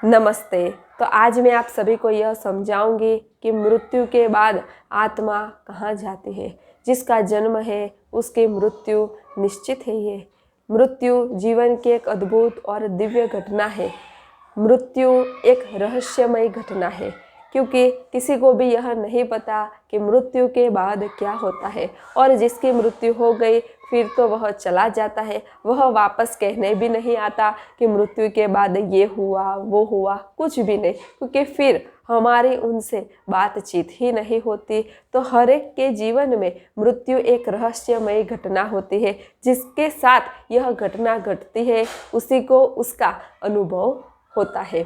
नमस्ते। तो आज मैं आप सभी को यह समझाऊंगी कि मृत्यु के बाद आत्मा कहाँ जाती है। जिसका जन्म है उसकी मृत्यु निश्चित है। ये मृत्यु जीवन की एक अद्भुत और दिव्य घटना है। मृत्यु एक रहस्यमय घटना है क्योंकि किसी को भी यह नहीं पता कि मृत्यु के बाद क्या होता है। और जिसकी मृत्यु हो गई फिर तो वह चला जाता है, वह वापस कहने भी नहीं आता कि मृत्यु के बाद ये हुआ वो हुआ, कुछ भी नहीं, क्योंकि फिर हमारी उनसे बातचीत ही नहीं होती। तो हर एक के जीवन में मृत्यु एक रहस्यमय घटना होती है। जिसके साथ यह घटना घटती है उसी को उसका अनुभव होता है।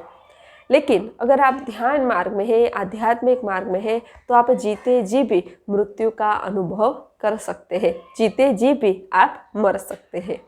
लेकिन अगर आप ध्यान मार्ग में हैं, आध्यात्मिक मार्ग में हैं, तो आप जीते जी भी मृत्यु का अनुभव कर सकते हैं। जीते जी भी आप मर सकते हैं।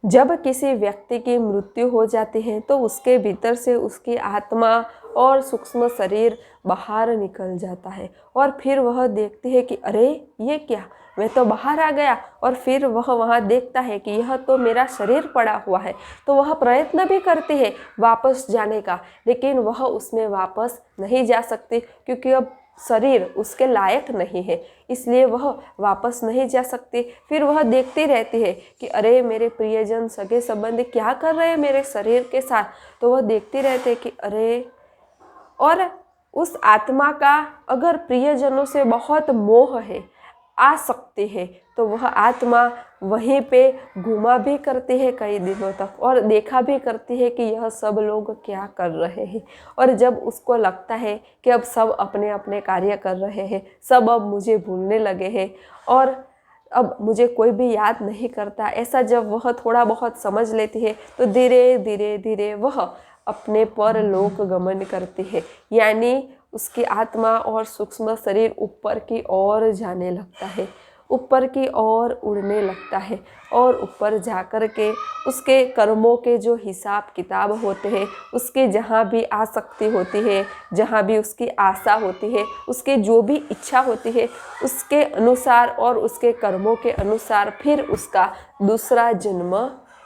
जब किसी व्यक्ति की मृत्यु हो जाती है तो उसके भीतर से उसकी आत्मा और सूक्ष्म शरीर बाहर निकल जाता है और फिर वह देखती है कि अरे ये क्या, मैं तो बाहर आ गया। और फिर वह वहाँ देखता है कि यह तो मेरा शरीर पड़ा हुआ है। तो वह प्रयत्न भी करती है वापस जाने का, लेकिन वह उसमें वापस नहीं जा सकती क्योंकि अब शरीर उसके लायक नहीं है, इसलिए वह वापस नहीं जा सकती। फिर वह देखती रहती है कि अरे मेरे प्रियजन सगे संबंधी क्या कर रहे हैं मेरे शरीर के साथ। तो वह देखती रहती है कि अरे, और उस आत्मा का अगर प्रियजनों से बहुत मोह है, आसक्ति है, तो वह आत्मा वहीं पे घुमा भी करती है कई दिनों तक और देखा भी करती है कि यह सब लोग क्या कर रहे हैं। और जब उसको लगता है कि अब सब अपने अपने कार्य कर रहे हैं, सब अब मुझे भूलने लगे हैं और अब मुझे कोई भी याद नहीं करता, ऐसा जब वह थोड़ा बहुत समझ लेती है तो धीरे धीरे धीरे वह अपने परलोक गमन करती है। यानी उसकी आत्मा और सूक्ष्म शरीर ऊपर की ओर जाने लगता है, ऊपर की ओर उड़ने लगता है। और ऊपर जाकर के उसके कर्मों के जो हिसाब किताब होते हैं, उसकी जहाँ भी आसक्ति होती है, जहाँ भी उसकी आशा होती है, उसके जो भी इच्छा होती है, उसके अनुसार और उसके कर्मों के अनुसार फिर उसका दूसरा जन्म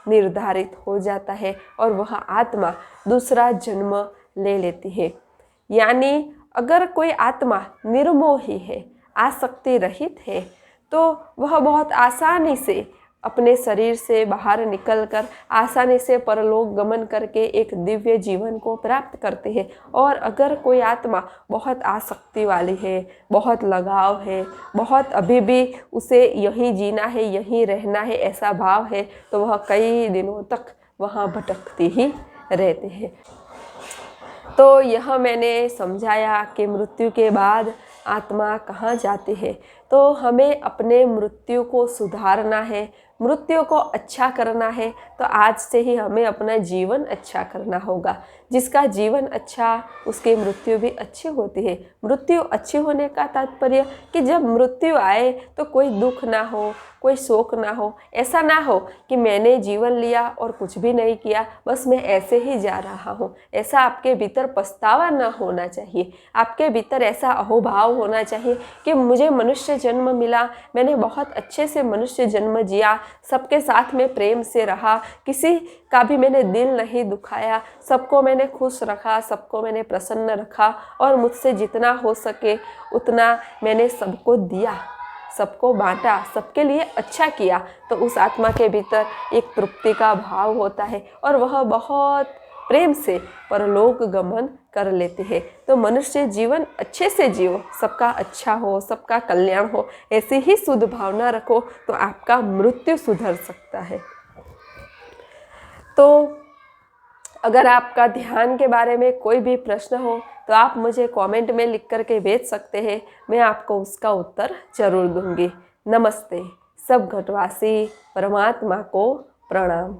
निर्धारित हो जाता है और वह आत्मा दूसरा जन्म ले लेती है। यानी अगर कोई आत्मा निर्मोही है, आसक्ति रहित है, तो वह बहुत आसानी से अपने शरीर से बाहर निकलकर आसानी से परलोक गमन करके एक दिव्य जीवन को प्राप्त करते हैं। और अगर कोई आत्मा बहुत आसक्ति वाली है, बहुत लगाव है, बहुत अभी भी उसे यहीं जीना है, यहीं रहना है ऐसा भाव है, तो वह कई दिनों तक वहाँ भटकती ही रहते हैं। तो यह मैंने समझाया कि मृत्यु के बाद आत्मा कहाँ जाती है। तो हमें अपने मृत्यु को सुधारना है, मृत्यु को अच्छा करना है। तो आज से ही हमें अपना जीवन अच्छा करना होगा। जिसका जीवन अच्छा, उसकी मृत्यु भी अच्छी होती है। मृत्यु अच्छी होने का तात्पर्य कि जब मृत्यु आए तो कोई दुख ना हो, कोई शोक ना हो। ऐसा ना हो कि मैंने जीवन लिया और कुछ भी नहीं किया, बस मैं ऐसे ही जा रहा हूँ। ऐसा आपके भीतर पछतावा ना होना चाहिए। आपके भीतर ऐसा अहोभाव होना चाहिए कि मुझे मनुष्य जन्म मिला, मैंने बहुत अच्छे से मनुष्य जन्म जिया, सबके साथ में प्रेम से रहा, किसी का भी मैंने दिल नहीं दुखाया, सबको मैंने खुश रखा, सबको मैंने प्रसन्न रखा और मुझसे जितना हो सके उतना मैंने सबको दिया, सबको बांटा, सबके लिए अच्छा किया। तो उस आत्मा के भीतर एक तृप्ति का भाव होता है और वह बहुत प्रेम से परलोक गमन कर लेते हैं। तो मनुष्य जीवन अच्छे से जियो, सबका अच्छा हो, सबका कल्याण हो, ऐसी ही शुद्ध भावना रखो तो आपका मृत्यु सुधर सकता है। तो अगर आपका ध्यान के बारे में कोई भी प्रश्न हो तो आप मुझे कमेंट में लिख करके भेज सकते हैं, मैं आपको उसका उत्तर जरूर दूंगी। नमस्ते। सब घटवासी परमात्मा को प्रणाम।